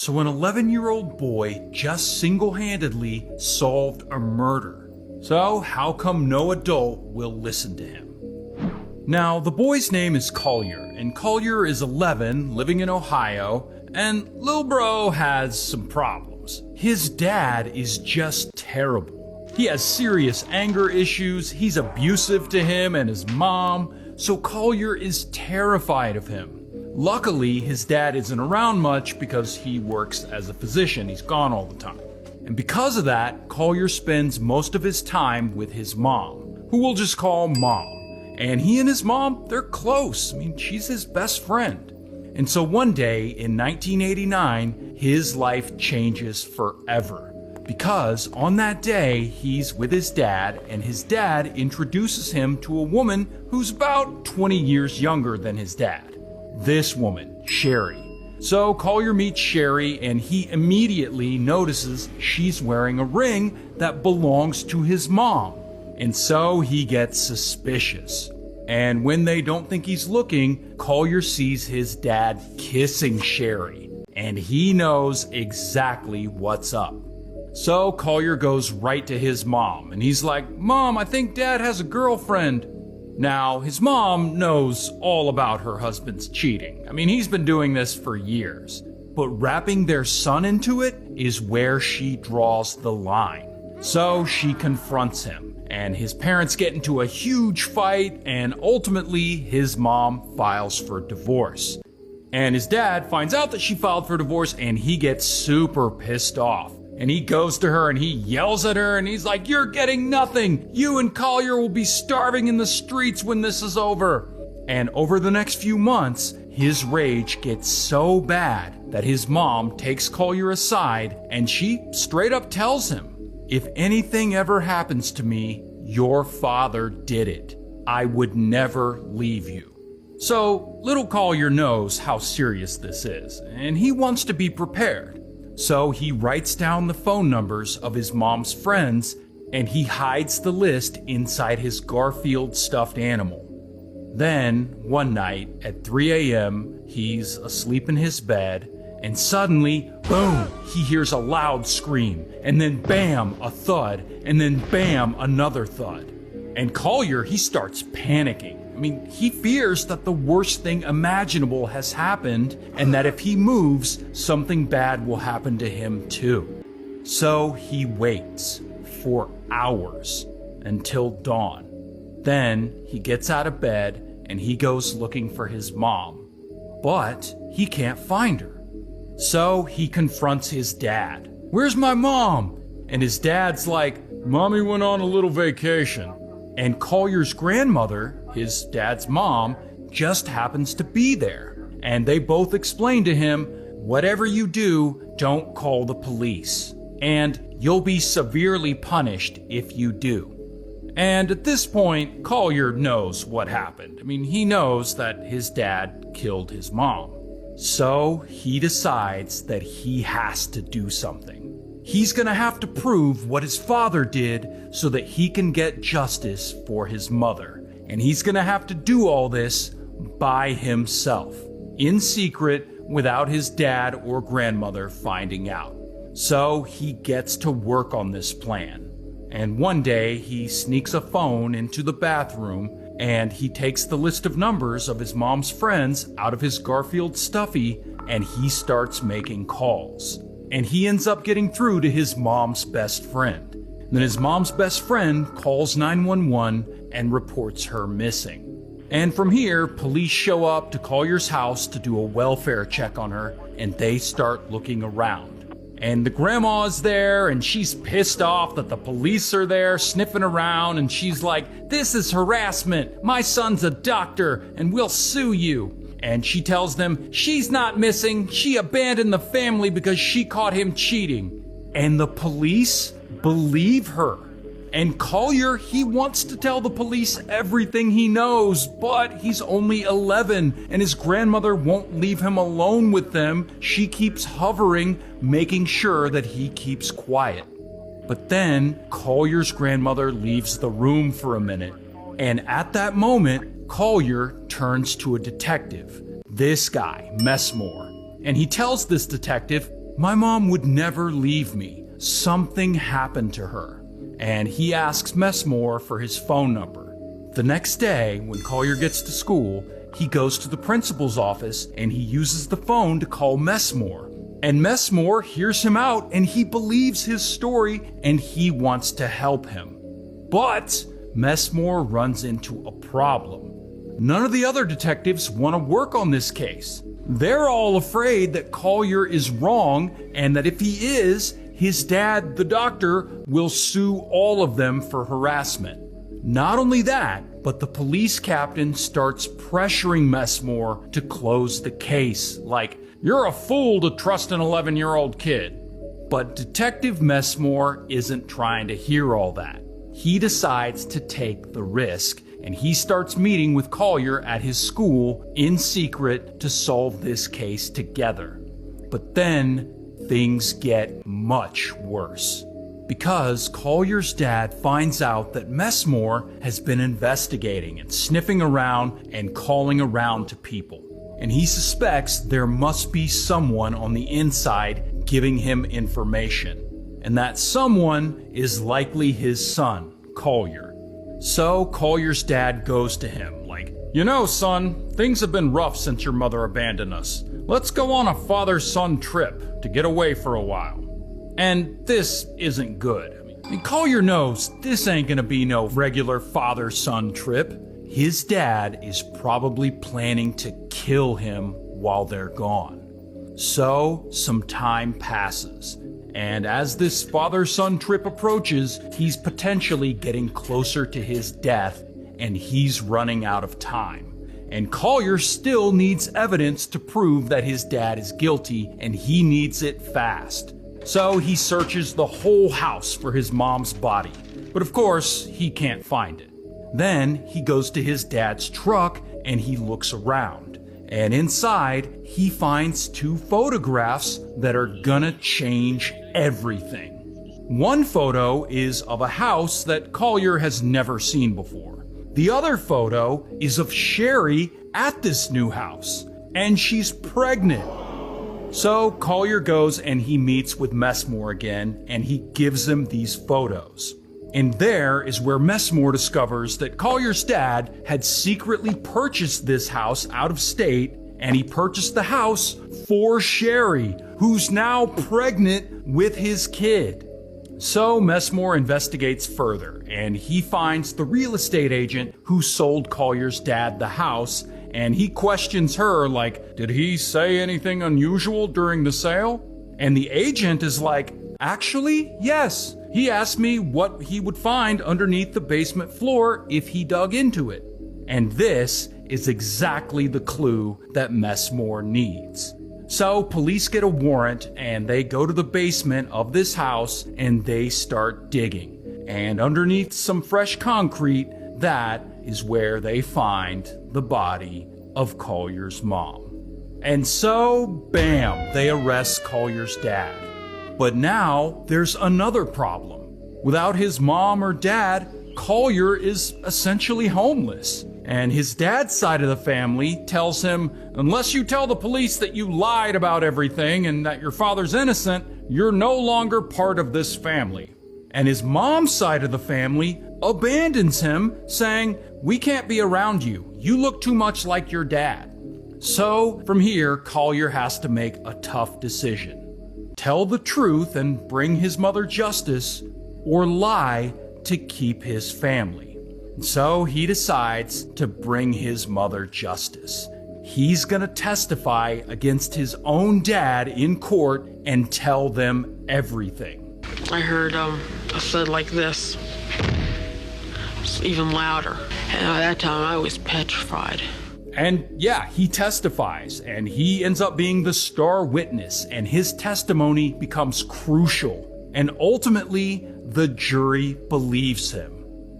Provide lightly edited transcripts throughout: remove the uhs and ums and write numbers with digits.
So an 11-year-old boy just single-handedly solved a murder. So how come no adult will listen to him? Now, the boy's name is Collier, and Collier is 11, living in Ohio, and Lil Bro has some problems. His dad is just terrible. He has serious anger issues, he's abusive to him and his mom, so Collier is terrified of him. Luckily, his dad isn't around much because he works as a physician. He's gone all the time. And because of that, Collier spends most of his time with his mom, who we'll just call Mom. And he and his mom, they're close. I mean, she's his best friend. And so one day in 1989, his life changes forever. Because on that day, he's with his dad, and his dad introduces him to a woman who's about 20 years younger than his dad. This woman, Sherry. So Collier meets Sherry and he immediately notices she's wearing a ring that belongs to his mom. And so he gets suspicious. And when they don't think he's looking, Collier sees his dad kissing Sherry. And he knows exactly what's up. So Collier goes right to his mom and he's like, "Mom, I think Dad has a girlfriend." Now, his mom knows all about her husband's cheating. I mean, he's been doing this for years. But wrapping their son into it is where she draws the line. So she confronts him, and his parents get into a huge fight, and ultimately his mom files for divorce. And his dad finds out that she filed for divorce, and he gets super pissed off. And he goes to her and he yells at her and he's like, "You're getting nothing. You and Collier will be starving in the streets when this is over." And over the next few months, his rage gets so bad that his mom takes Collier aside and she straight up tells him, "If anything ever happens to me, your father did it. I would never leave you." So little Collier knows how serious this is and he wants to be prepared. So he writes down the phone numbers of his mom's friends and he hides the list inside his Garfield stuffed animal. Then, one night at 3 a.m., he's asleep in his bed and suddenly, boom, he hears a loud scream and then bam, a thud and then bam, another thud. And Collier, he starts panicking. I mean, he fears that the worst thing imaginable has happened and that if he moves, something bad will happen to him too. So he waits for hours until dawn. Then he gets out of bed and he goes looking for his mom, but he can't find her. So he confronts his dad. "Where's my mom?" And his dad's like, "Mommy went on a little vacation." And Collier's grandmother, his dad's mom, just happens to be there. And they both explain to him, "Whatever you do, don't call the police. And you'll be severely punished if you do." And at this point, Collier knows what happened. I mean, he knows that his dad killed his mom. So he decides that he has to do something. He's gonna have to prove what his father did so that he can get justice for his mother. And he's gonna have to do all this by himself, in secret, without his dad or grandmother finding out. So he gets to work on this plan. And one day he sneaks a phone into the bathroom and he takes the list of numbers of his mom's friends out of his Garfield stuffy and he starts making calls. And he ends up getting through to his mom's best friend. Then his mom's best friend calls 911 and reports her missing. And from here, police show up to Collier's house to do a welfare check on her, and they start looking around. And the grandma's there, and she's pissed off that the police are there sniffing around, and she's like, "This is harassment. My son's a doctor, and we'll sue you." And she tells them she's not missing, she abandoned the family because she caught him cheating. And the police believe her. And Collier, he wants to tell the police everything he knows, but he's only 11 and his grandmother won't leave him alone with them. She keeps hovering, making sure that he keeps quiet. But then Collier's grandmother leaves the room for a minute. And at that moment, Collier turns to a detective, this guy, Messmore, and he tells this detective, My mom would never leave me. Something happened to her. And he asks Messmore for his phone number. The next day, when Collier gets to school, he goes to the principal's office and he uses the phone to call Messmore. And Messmore hears him out and he believes his story and he wants to help him. But Messmore runs into a problem. None of the other detectives want to work on this case. They're all afraid that Collier is wrong and that if he is, his dad, the doctor, will sue all of them for harassment. Not only that, but the police captain starts pressuring Messmore to close the case, like, "You're a fool to trust an 11-year-old kid." But Detective Messmore isn't trying to hear all that. He decides to take the risk, and he starts meeting with Collier at his school in secret to solve this case together. But then things get much worse, because Collier's dad finds out that Messmore has been investigating and sniffing around and calling around to people. And he suspects there must be someone on the inside giving him information. And that someone is likely his son, Collier. So Collier's dad goes to him like, "You know, son, things have been rough since your mother abandoned us. Let's go on a father-son trip to get away for a while." And this isn't good. I mean, Collier knows this ain't gonna be no regular father-son trip. His dad is probably planning to kill him while they're gone. So some time passes, and as this father-son trip approaches, he's potentially getting closer to his death, and he's running out of time. And Collier still needs evidence to prove that his dad is guilty, and he needs it fast. So he searches the whole house for his mom's body, but of course, he can't find it. Then he goes to his dad's truck and he looks around. And inside, he finds 2 photographs that are gonna change everything. One photo is of a house that Collier has never seen before. The other photo is of Sherry at this new house, and she's pregnant. So Collier goes and he meets with Messmore again, and he gives him these photos. And there is where Messmore discovers that Collier's dad had secretly purchased this house out of state, and he purchased the house for Sherry, who's now pregnant with his kid. So Messmore investigates further, and he finds the real estate agent who sold Collier's dad the house, and he questions her like, "Did he say anything unusual during the sale?" And the agent is like, "Actually, yes. He asked me what he would find underneath the basement floor if he dug into it." And this is exactly the clue that Messmore needs. So police get a warrant and they go to the basement of this house and they start digging. And underneath some fresh concrete, that is where they find the body of Collier's mom. And so, bam, they arrest Collier's dad. But now there's another problem. Without his mom or dad, Collier is essentially homeless. And his dad's side of the family tells him, "Unless you tell the police that you lied about everything and that your father's innocent, you're no longer part of this family." And his mom's side of the family abandons him, saying, "We can't be around you. You look too much like your dad." So from here, Collier has to make a tough decision. Tell the truth and bring his mother justice, or lie to keep his family. So he decides to bring his mother justice. He's gonna testify against his own dad in court and tell them everything. I heard a thud like this. It's even louder. And at that time I was petrified. And yeah, he testifies, and he ends up being the star witness, and his testimony becomes crucial. And ultimately, the jury believes him.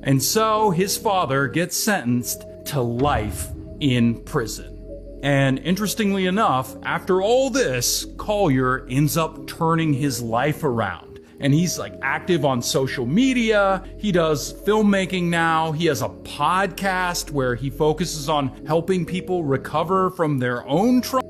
And so his father gets sentenced to life in prison. And interestingly enough, after all this, Collier ends up turning his life around. And he's like active on social media. He does filmmaking now. He has a podcast where he focuses on helping people recover from their own trauma.